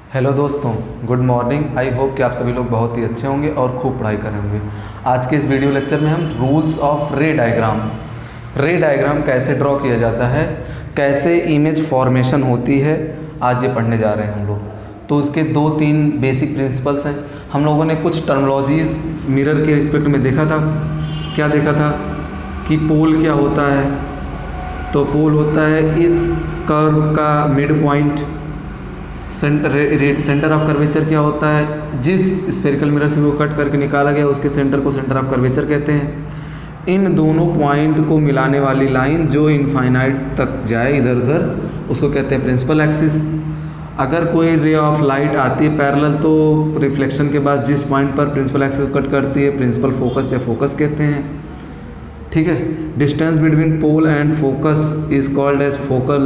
Hello दोस्तों, good morning. I hope कि आप सभी लोग बहुत ही अच्छे होंगे और खूब पढ़ाई कर रहे होंगे। आज के इस वीडियो लेक्चर में हम रूल्स ऑफ रे डायग्राम कैसे ड्रॉ किया जाता है, कैसे इमेज फॉर्मेशन होती है, आज ये पढ़ने जा रहे हैं हम लोग। तो उसके 2-3 बेसिक प्रिंसिपल्स हैं। हम लोगों ने कुछ टर्मिनोलॉजीज़ मिरर के रिस्पेक्ट में देखा था। क्या देखा था कि पोल क्या होता है। तो पोल होता है इस कर्व का mid point. Centre of curvature क्या होता है, जिस स्फेरिकल मिरर से वो कट करके निकाला गया उसके सेंटर को सेंटर ऑफ कर्वेचर कहते हैं। इन दोनों पॉइंट को मिलाने वाली लाइन जो इनफाइनाइट तक जाए इधर उधर, उसको कहते हैं प्रिंसिपल एक्सिस। अगर कोई रे ऑफ लाइट आती है पैरेलल, तो रिफ्लेक्शन के बाद जिस पॉइंट पर प्रिंसिपल एक्सिस कट करती है प्रिंसिपल फोकस या फोकस कहते हैं। ठीक है। Distance between pole and focus is called as focal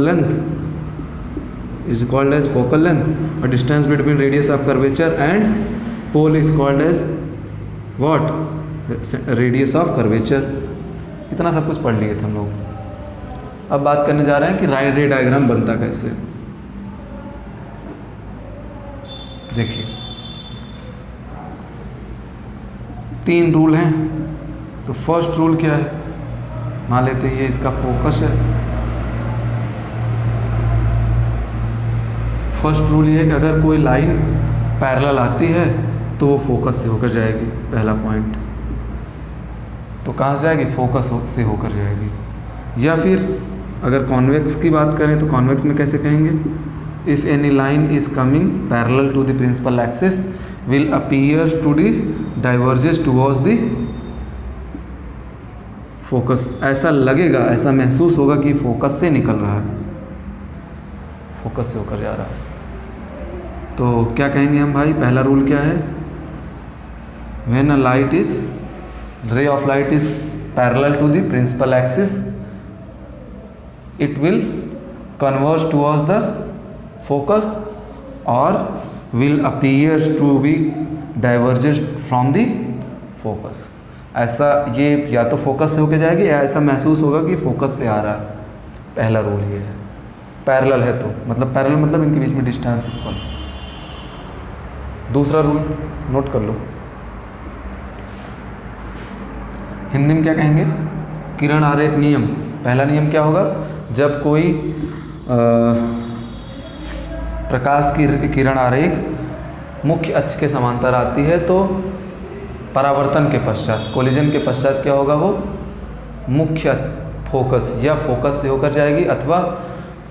length, और distance between radius of curvature and pole is called as what, radius of curvature. इतना सब कुछ पढ़ लिए थे हम लोग। अब बात करने जा रहे हैं कि रे डायग्राम बनता कैसे। देखिए 3 रूल हैं। तो फर्स्ट रूल क्या है, मान लेते हैं ये इसका फोकस है। फर्स्ट रूल ये है कि अगर कोई लाइन पैरेलल आती है तो वो फोकस से होकर जाएगी, पहला पॉइंट। तो कहाँ से जाएगी, फोकस से होकर जाएगी। या फिर अगर कॉन्वेक्स की बात करें तो कॉन्वेक्स में कैसे कहेंगे, if any line is coming parallel to the principal axis will appear to the diverges towards the focus. ऐसा लगेगा, ऐसा महसूस होगा कि फोकस से निकल रहा है, फोकस से होकर जा रहा है। तो क्या कहेंगे हम भाई, पहला रूल क्या है, when a light is ray of light is parallel to the principal axis it will converge towards the focus और will appear to be diverges from the focus. ऐसा ये या तो फोकस से होकर जाएगी या ऐसा महसूस होगा कि फोकस से आ रहा है। पहला रूल ये है। पैरेलल है तो मतलब पैरेलल मतलब इनके बीच में डिस्टेंस इक्वल। दूसरा रूल नोट कर लो, हिंदी में क्या कहेंगे, किरण आरेख नियम। पहला नियम क्या होगा, जब कोई प्रकाश की किरण आरेख मुख्य अक्ष के समांतर आती है तो परावर्तन के पश्चात, कोलिजन के पश्चात क्या होगा, वो मुख्य फोकस या फोकस से होकर जाएगी अथवा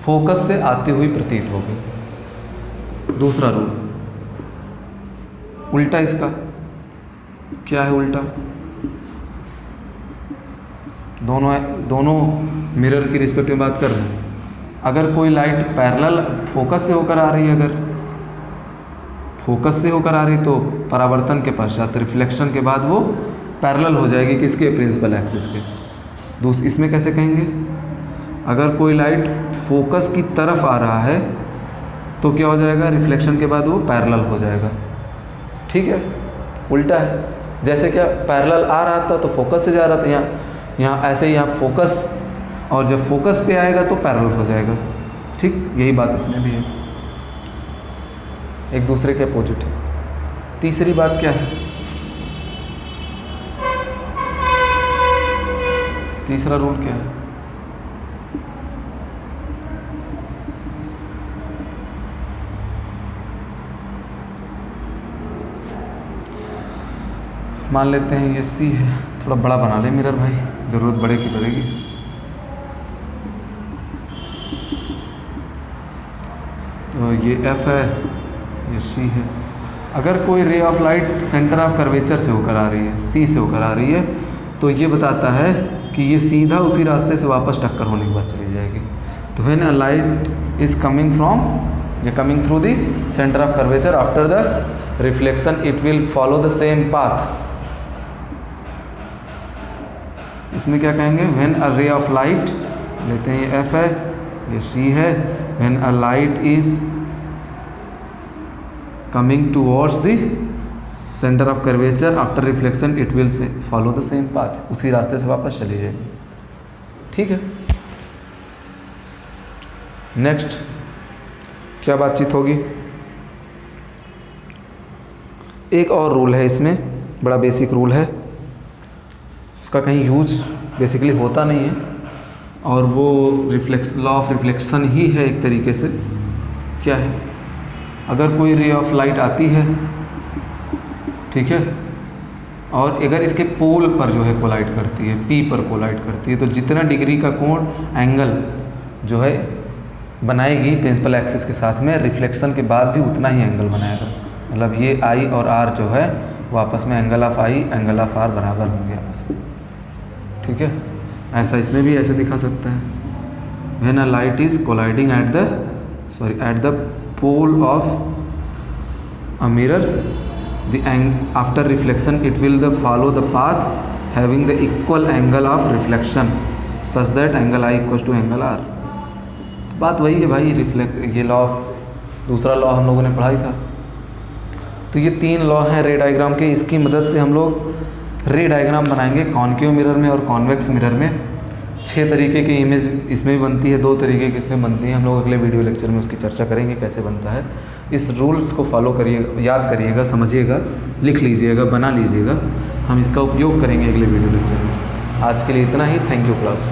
फोकस से आती हुई प्रतीत होगी। दूसरा रूल उल्टा, इसका क्या है उल्टा, दोनों मिरर की रिस्पेक्ट में बात कर रहे हैं। अगर कोई लाइट पैरेलल फोकस से होकर आ रही है, अगर फोकस से होकर आ रही तो परावर्तन के पश्चात रिफ्लेक्शन के बाद वो पैरेलल हो जाएगी किसके, प्रिंसिपल एक्सिस के। इसमें कैसे कहेंगे, अगर कोई लाइट फोकस की तरफ आ रहा है तो क्या हो जाएगा, रिफ्लेक्शन के बाद वो पैरेलल हो जाएगा। ठीक है, उल्टा है। जैसे क्या पैरेलल आ रहा था तो फोकस से जा रहा था, यहाँ ऐसे ही यहाँ फोकस, और जब फोकस पे आएगा तो पैरेलल हो जाएगा। ठीक, यही बात इसमें भी है, एक दूसरे के अपोजिट है। तीसरी बात क्या है, तीसरा रूल क्या है, मान लेते हैं ये सी है। थोड़ा बड़ा बना ले मिरर भाई, ज़रूरत बड़े की पड़ेगी। तो ये एफ है, ये सी है। अगर कोई रे of light centre of curvature से होकर आ रही है, सी से होकर आ रही है, तो ये बताता है कि ये सीधा उसी रास्ते से वापस टक्कर होने के बाद चली जाएगी। तो when a light is coming from या coming through the centre of curvature after the reflection it will follow the same path. इसमें क्या कहेंगे, व्हेन अ रे ऑफ लाइट, लेते हैं ये एफ है, ये सी है, when a light is coming towards the centre of curvature after reflection it will say follow the same path, उसी रास्ते से वापस चली जाएगी। ठीक है, नेक्स्ट क्या बातचीत होगी, एक और रूल है इसमें, बड़ा बेसिक रूल है, उसका कहीं यूज बेसिकली होता नहीं है, और वो लॉ ऑफ रिफ्लेक्शन ही है एक तरीके से। क्या है, अगर कोई रे ऑफ लाइट आती है, ठीक है, और अगर इसके पोल पर जो है कोलाइड करती है, पी पर कोलाइड करती है, तो जितना डिग्री का कोण एंगल जो है बनाएगी प्रिंसिपल एक्सिस के साथ में, रिफ्लेक्शन के बाद भी उतना ही एंगल बनाएगा। मतलब ये आई और आर जो है वो आपस में angle of I angle of R बराबर होंगे आपस में, ठीक है। ऐसा इसमें भी ऐसे दिखा सकता है, when a light is colliding at the pole of a mirror, after reflection it will follow the path having the equal angle of reflection such that angle I equals to angle R। बात वही है भाई, ये law दूसरा law हम लोगों ने पढ़ाई था। तो ये 3 लॉ हैं रे डायग्राम के, इसकी मदद से हम लोग रे डायग्राम बनाएंगे कॉन्केव मिरर में और कॉन्वेक्स मिरर में। 6 तरीके की इमेज इसमें भी बनती है, 2 तरीके की इसमें बनती है। हम लोग अगले वीडियो लेक्चर में उसकी चर्चा करेंगे कैसे बनता है। इस रूल्स को फॉलो करिएगा, याद करिएगा, समझिएगा, लिख लीजिएगा, बना लीजिएगा। हम इसका उपयोग करेंगे अगले वीडियो लेक्चर में। आज के लिए इतना ही। Thank you class.